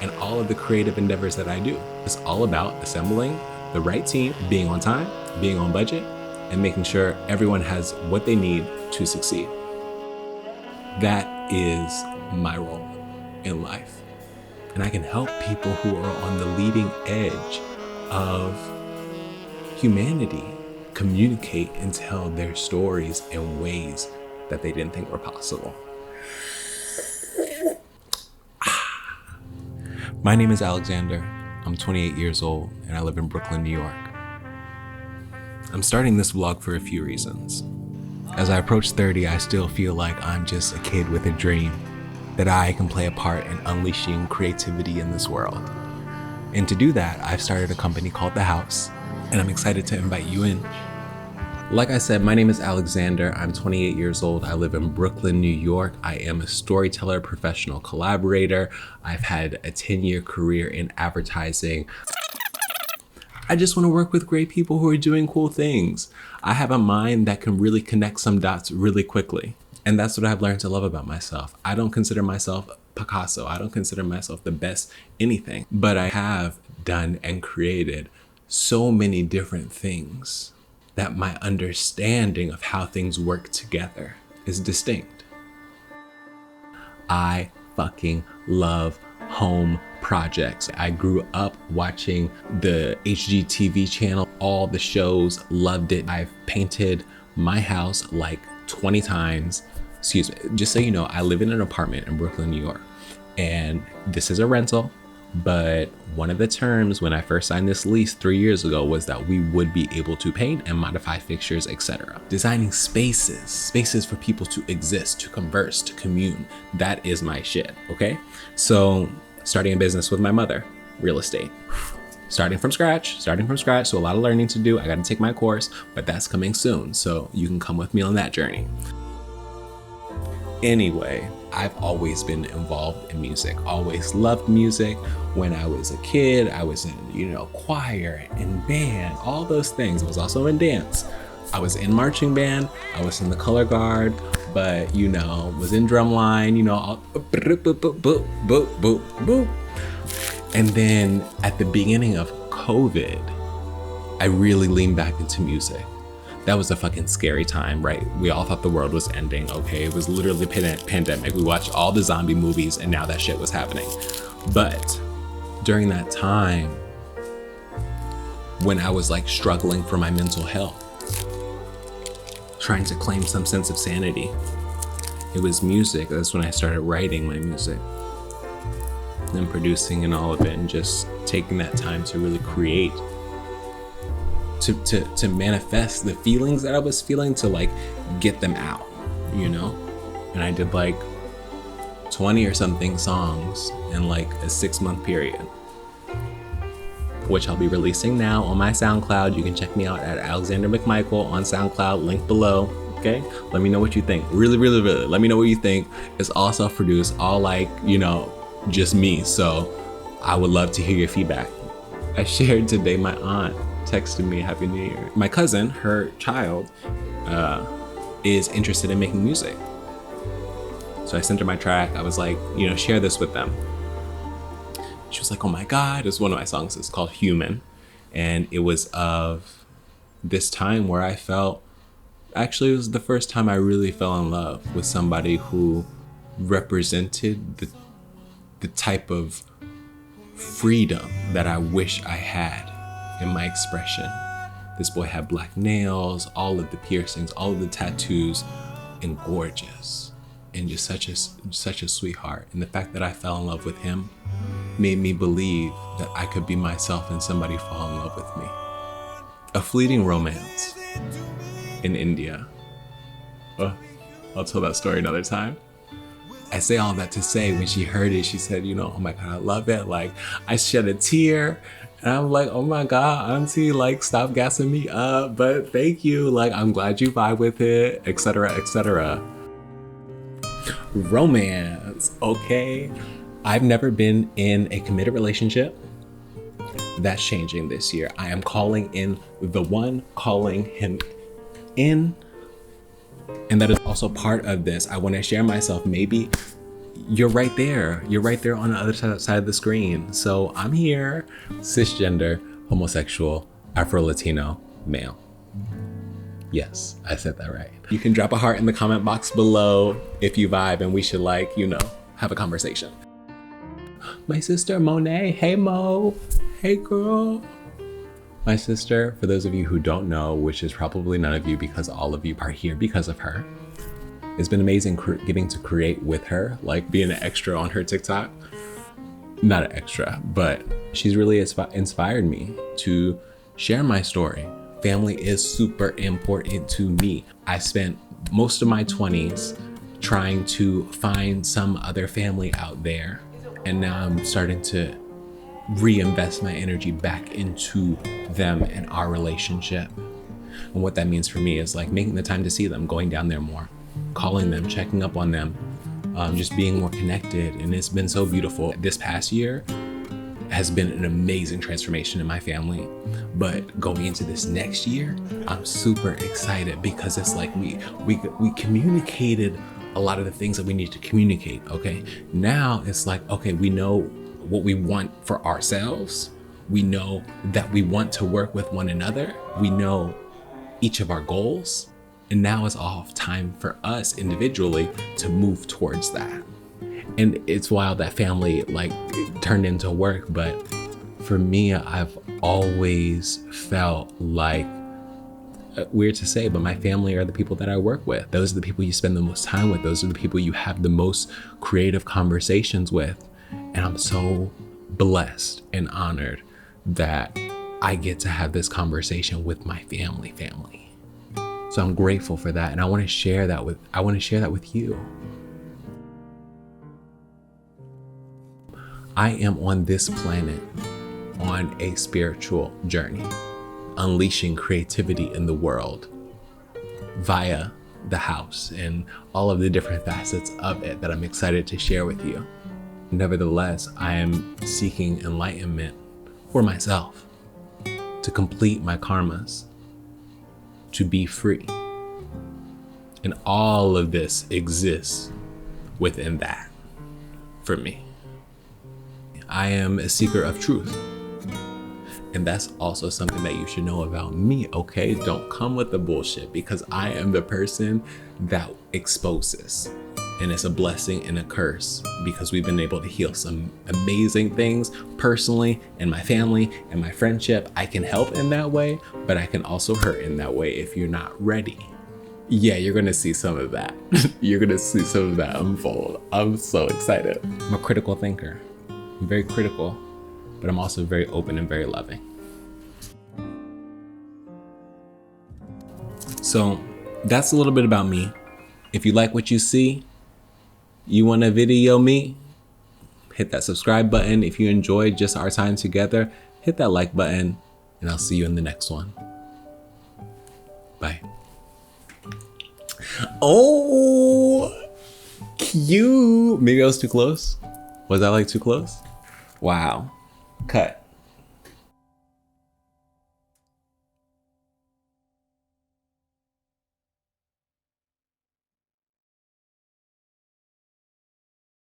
and all of the creative endeavors that I do. It's all about assembling the right team, being on time, being on budget, and making sure everyone has what they need to succeed. That is my role in life. And I can help people who are on the leading edge of humanity communicate and tell their stories in ways that they didn't think were possible. My name is Alexander. I'm 28 years old and I live in Brooklyn, New York. I'm starting this vlog for a few reasons. As I approach 30, I still feel like I'm just a kid with a dream, that I can play a part in unleashing creativity in this world. And to do that, I've started a company called The House, and I'm excited to invite you in. Like I said, my name is Alexander. I'm 28 years old. I live in Brooklyn, New York. I am a storyteller, professional collaborator. I've had a 10-year career in advertising. I just want to work with great people who are doing cool things. I have a mind that can really connect some dots really quickly. And that's what I've learned to love about myself. I don't consider myself Picasso. I don't consider myself the best anything, but I have done and created so many different things that my understanding of how things work together is distinct. I fucking love home projects. I grew up watching the HGTV channel, all the shows, loved it. I've painted my house like 20 times. Excuse me, just so you know, I live in an apartment in Brooklyn, New York, and this is a rental, but one of the terms when I first signed this lease 3 years ago was that we would be able to paint and modify fixtures, etc. Designing spaces for people to exist, to converse, to commune. That is my shit, okay? So starting a business with my mother, real estate. Starting from scratch, so a lot of learning to do. I gotta take my course, but that's coming soon, so you can come with me on that journey. Anyway, I've always been involved in music, always loved music. When I was a kid, I was in, choir and band, all those things. I was also in dance. I was in marching band, I was in the color guard, but, was in drumline, all boop, boop, boop, boop, boop, boop, boop. And then at the beginning of COVID, I really leaned back into music. That was a fucking scary time, right? We all thought the world was ending, okay? It was literally a pandemic. We watched all the zombie movies and now that shit was happening. But during that time, when I was like struggling for my mental health, trying to claim some sense of sanity, it was music. That's when I started writing my music and producing and all of it, and just taking that time to really create, to manifest the feelings that I was feeling, to like get them out, and I did like 20 or something songs in like a 6-month period, which I'll be releasing now on my SoundCloud. You can check me out at Alexander McMichael on SoundCloud, link below. Okay, let me know what you think. Really, really, really let me know what you think. It's all self-produced, all like, just me. So I would love to hear your feedback. I shared today, my aunt texted me Happy New Year. My cousin, her child, is interested in making music. So I sent her my track. I was like, share this with them. She was like, oh my God, it's one of my songs. It's called Human. And it was of this time where I felt, actually it was the first time I really fell in love with somebody who represented the type of freedom that I wish I had in my expression. This boy had black nails, all of the piercings, all of the tattoos, and gorgeous, and just such a sweetheart. And the fact that I fell in love with him made me believe that I could be myself and somebody fall in love with me. A fleeting romance in India. Oh, I'll tell that story another time. I say all that to say, when she heard it, she said, oh my God, I love it. Like, I shed a tear. And I'm like, oh my God, auntie, like, stop gassing me up. But thank you. Like, I'm glad you vibe with it, etc., etc. Romance, okay? I've never been in a committed relationship. That's changing this year. I am calling in the one, calling him in. And that is also part of this. I want to share myself. Maybe you're right there. You're right there on the other side of the screen. So I'm here, cisgender, homosexual, Afro-Latino, male. Yes, I said that right. You can drop a heart in the comment box below if you vibe and we should have a conversation. My sister Monet, hey Mo, hey girl. My sister, for those of you who don't know, which is probably none of you because all of you are here because of her. It's been amazing getting to create with her, like being an extra on her TikTok. Not an extra, but she's really inspired me to share my story. Family is super important to me. I spent most of my 20s trying to find some other family out there. And now I'm starting to reinvest my energy back into them and our relationship. And what that means for me is like making the time to see them, going down there more, calling them, checking up on them, just being more connected. And it's been so beautiful. This past year has been an amazing transformation in my family. But going into this next year, I'm super excited because it's like we communicated a lot of the things that we need to communicate, okay? Now it's like, okay, we know what we want for ourselves. We know that we want to work with one another. We know each of our goals. And now it's all time for us individually to move towards that. And it's wild that family turned into work, but for me, I've always felt like, weird to say, but my family are the people that I work with. Those are the people you spend the most time with. Those are the people you have the most creative conversations with. And I'm so blessed and honored that I get to have this conversation with my family. So I'm grateful for that. And I want to share that with you. I am on this planet on a spiritual journey, unleashing creativity in the world via the house and all of the different facets of it that I'm excited to share with you. Nevertheless, I am seeking enlightenment for myself, to complete my karmas, to be free. And all of this exists within that for me. I am a seeker of truth. And that's also something that you should know about me, okay? Don't come with the bullshit, because I am the person that exposes. And it's a blessing and a curse, because we've been able to heal some amazing things personally, in my family, and my friendship. I can help in that way, but I can also hurt in that way if you're not ready. Yeah, you're gonna see some of that. You're gonna see some of that unfold. I'm so excited. I'm a critical thinker. I'm very critical, but I'm also very open and very loving. So that's a little bit about me. If you like what you see, you want to video me, hit that subscribe button. If you enjoyed just our time together, hit that like button, and I'll see you in the next one. Bye. Oh, cute. Maybe I was too close. Was that too close? Wow. Cut.